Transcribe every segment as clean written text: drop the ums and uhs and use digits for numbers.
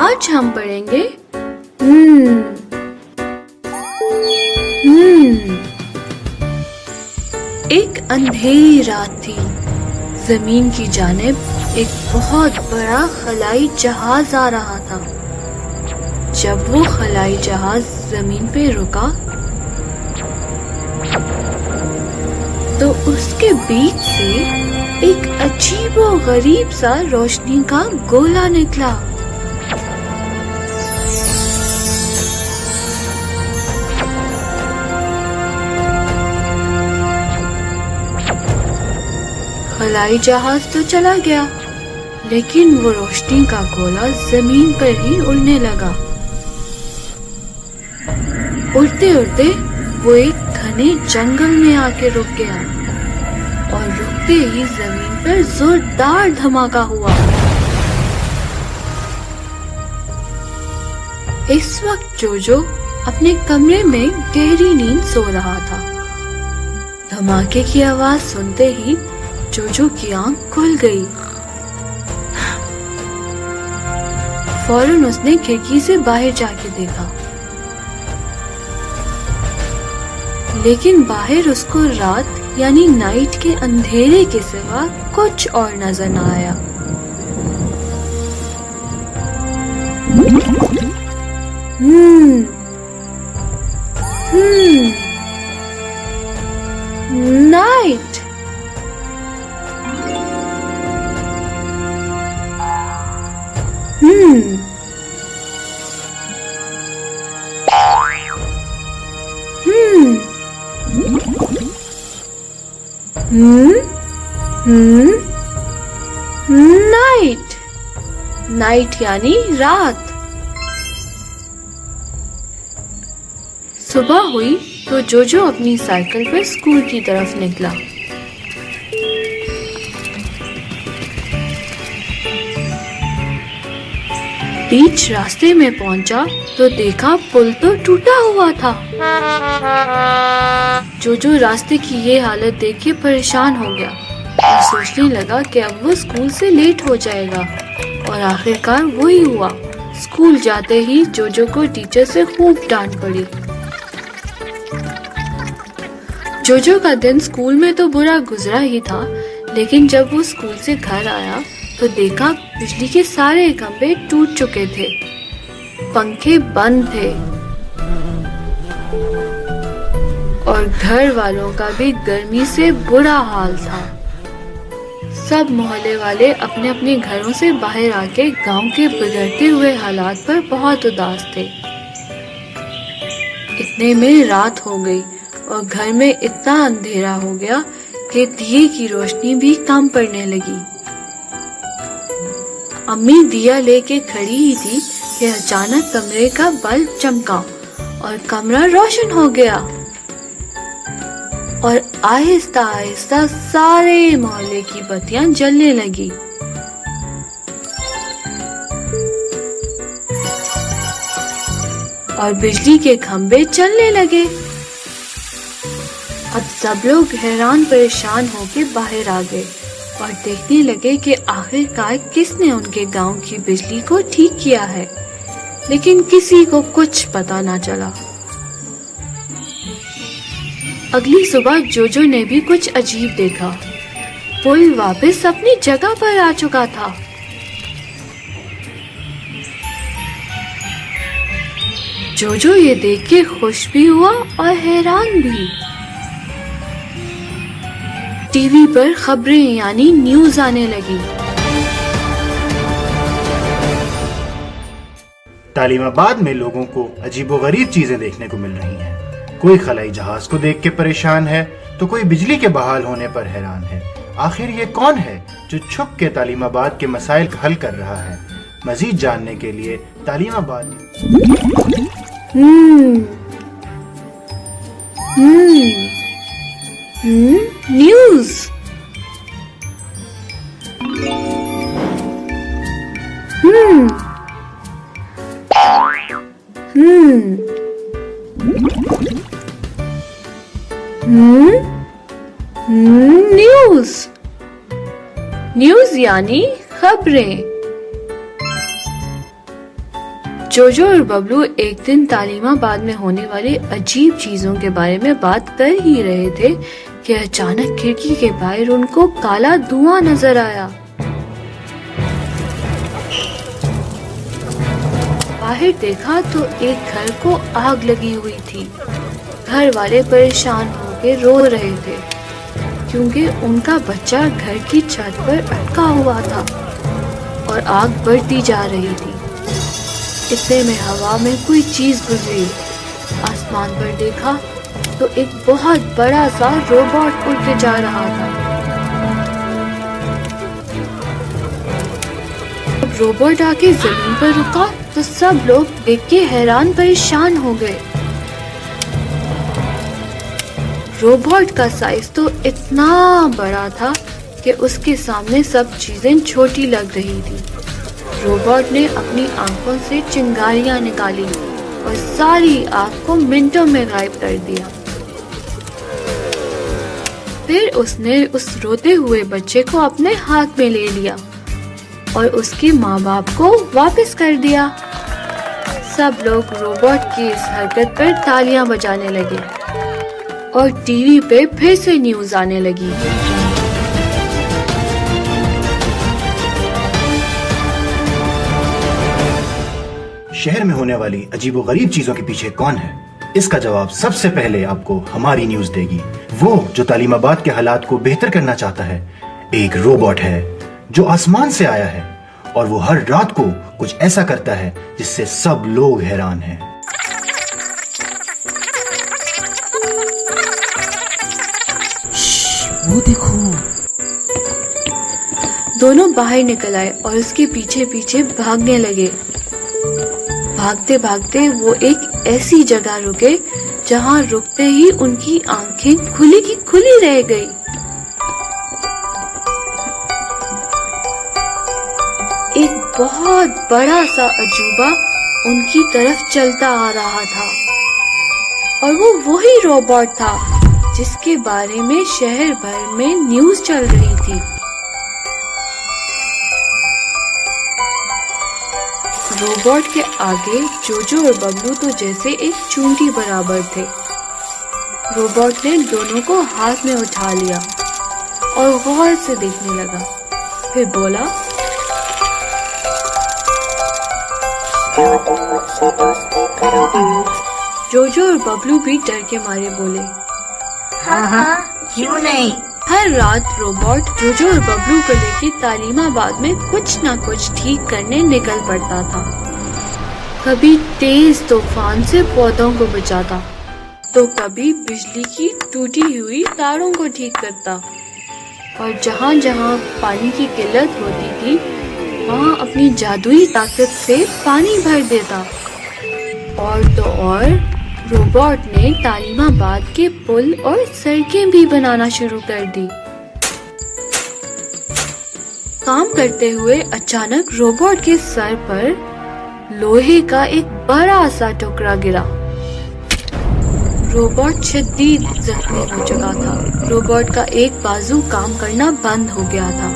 आज हम पढ़ेंगे हम्म। एक अंधेरी रात थी। जमीन की जानिब एक बहुत बड़ा खलाई जहाज आ रहा था। जब वो खलाई जहाज जमीन पे रुका तो उसके बीच से एक अजीबो गरीब सा रोशनी का गोला निकला। खलाई जहाज तो चला गया, लेकिन वो रोशनी का गोला जमीन पर ही उड़ने लगा। उड़ते उड़ते वो एक घने जंगल में आके रुक गया और रुकते ही जमीन पर जोरदार धमाका हुआ। इस वक्त जोजो अपने कमरे में गहरी नींद सो रहा था। धमाके की आवाज सुनते ही जोजो की आंख खुल गई। फौरन उसने खिड़की से बाहर जाके देखा, लेकिन बाहर उसको रात यानी नाइट के अंधेरे के सिवा कुछ और नजर न आया। नाइट। नाइट। नाइट यानी रात। सुबह हुई तो जोजो अपनी साइकिल पर स्कूल की तरफ निकला। बीच रास्ते में पहुंचा तो देखा पुल तो टूटा हुआ था। जोजो रास्ते की ये हालत देख के परेशान हो गया और सोचने लगा कि अब वो स्कूल से लेट हो जाएगा। और आखिरकार वही हुआ। स्कूल जाते ही जोजो को टीचर से खूब डांट पड़ी। जोजो का दिन स्कूल में तो बुरा गुजरा ही था, लेकिन जब वो स्कूल से घर आया तो देखा बिजली के सारे खंभे टूट चुके थे, पंखे बंद थे और घर वालों का भी गर्मी से बुरा हाल था। सब मोहल्ले वाले अपने अपने घरों से बाहर आके गांव के बिगड़ते हुए हालात पर बहुत उदास थे। इतने में रात हो गई और घर में इतना अंधेरा हो गया कि दिए की रोशनी भी कम पड़ने लगी। अम्मी दिया लेके खड़ी ही थी कि अचानक कमरे का बल्ब चमका और कमरा रोशन हो गया और आहिस्ता आहिस्ता सारे मोहल्ले की बत्तियां जलने लगी। और बिजली के खंभे चलने लगे। अब सब लोग हैरान परेशान होके बाहर आ गए और देखने लगे कि आखिरकार किसने उनके गांव की बिजली को ठीक किया है, लेकिन किसी को कुछ पता ना चला। अगली सुबह जोजो ने भी कुछ अजीब देखा। पुल वापस अपनी जगह पर आ चुका था। जोजो ये देख के खुश भी हुआ और हैरान भी। टीवी पर खबरें यानी न्यूज आने लगी। तालिमाबाद में लोगों को अजीबोगरीब चीजें देखने को मिल रही हैं। कोई खलाई जहाज को देख के परेशान है तो कोई बिजली के बहाल होने पर हैरान है। आखिर ये कौन है जो छुप के तालिमाबाद के मसाइल का हल कर रहा है? मजीद जानने के लिए तालिमाबाद न्यूज। न्यूज। न्यूज यानी खबरें। जोजो और बबलू एक दिन तालीमाबाद में होने वाली अजीब चीजों के बारे में बात कर ही रहे थे कि अचानक खिड़की के बाहर उनको काला धुआं नजर आया। बाहर देखा तो एक घर को आग लगी हुई थी। घर वाले परेशान होकर रो रहे थे क्योंकि उनका बच्चा घर की छत पर अटका हुआ था और आग बढ़ती जा रही थी। इतने में हवा में कोई चीज गुजरी। आसमान पर देखा तो एक बहुत बड़ा सा रोबोट उड़ के जा रहा था। जब रोबोट आके जमीन पर रुका तो सब लोग देख के हैरान परेशान हो गए। रोबोट का साइज तो इतना बड़ा था कि उसके सामने सब चीजें छोटी लग रही थी। रोबोट ने अपनी आंखों से चिंगारियां निकाली और सारी आग को मिनटों में गायब कर दिया। फिर उसने उस रोते हुए बच्चे को अपने हाथ में ले लिया और उसके माँ बाप को वापस कर दिया। सब लोग रोबोट की इस हरकत पर तालियां बजाने लगे और टीवी पे फिर से न्यूज आने लगी। शहर में होने वाली अजीबोगरीब चीजों के पीछे कौन है? इसका जवाब सबसे पहले आपको हमारी न्यूज देगी। वो जो तालीमाबाद के हालात को बेहतर करना चाहता है। एक रोबोट है जो आसमान से आया है और वो हर रात को कुछ ऐसा करता है जिससे सब लोग हैरान हैं। वो देखो। दोनों बाहर निकल आए और उसके पीछे पीछे भागने लगे। भागते भागते वो एक ऐसी जगह रुके जहाँ रुकते ही उनकी आंखें खुली की खुली रह गई। एक बहुत बड़ा सा अजूबा उनकी तरफ चलता आ रहा था और वो वही रोबोट था जिसके बारे में शहर भर में न्यूज चल रही थी। रोबोट के आगे जोजो और बबलू तो जैसे एक चूंटी बराबर थे। रोबोट ने दोनों को हाथ में उठा लिया और गौर से देखने लगा। फिर बोला, जोजो और बबलू भी डर के मारे बोले, हाँ, क्यों नहीं? हर रात रोबोट जोजो और बबलू को लेके तालीमाबाद में कुछ न कुछ ठीक करने निकल पड़ता था। कभी तेज तूफान से पौधों को बचाता तो कभी बिजली की टूटी हुई तारों को ठीक करता और जहाँ जहाँ पानी की किल्लत होती थी वहाँ अपनी जादुई ताकत से पानी भर देता। और तो और रोबोट ने तालीमाबाद के पुल और सड़कें भी बनाना शुरू कर दी। काम करते हुए अचानक रोबोट के सर पर लोहे का एक बड़ा सा टुकड़ा गिरा। रोबोट शदीद जख्मी हो चुका था। रोबोट का एक बाजू काम करना बंद हो गया था।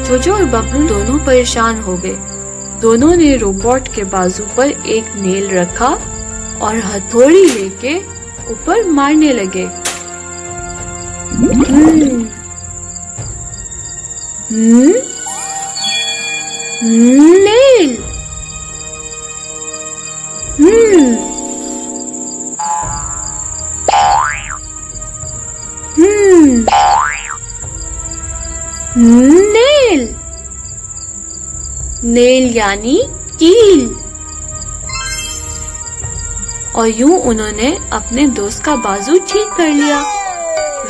जोजो और बबलू दोनों परेशान हो गए। दोनों ने रोबोट के बाजू पर एक नेल रखा और हथौड़ी लेके ऊपर मारने लगे। नेल। नेल। नेल यानी कील। और यूं उन्होंने अपने दोस्त का बाजू ठीक कर लिया।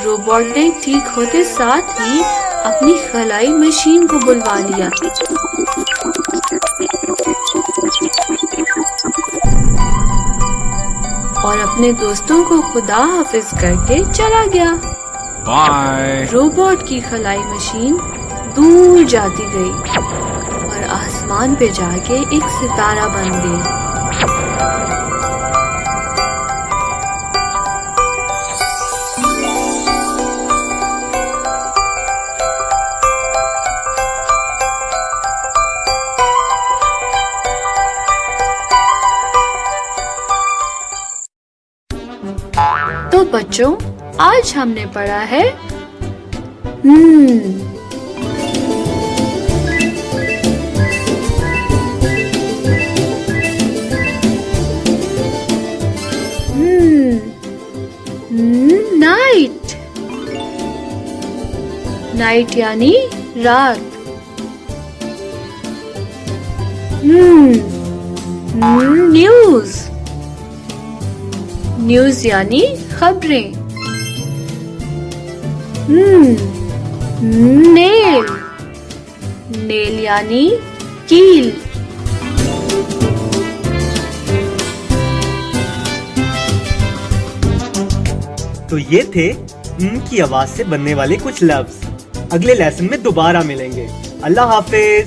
रोबोट ने ठीक होते साथ ही अपनी खलाई मशीन को बुलवा लिया। और अपने दोस्तों को खुदा हाफिज करके चला गया। बाय। रोबोट की खलाई मशीन दूर जाती गई और आसमान पे जाके एक सितारा बन गई। बच्चों, आज हमने पढ़ा है नाइट। नाइट यानी रात। न्यूज। न्यूज यानी खबरें। नेल। नेल यानी कील। तो ये थे की आवाज से बनने वाले कुछ लफ्ज। अगले लेसन में दोबारा मिलेंगे। अल्लाह हाफिज।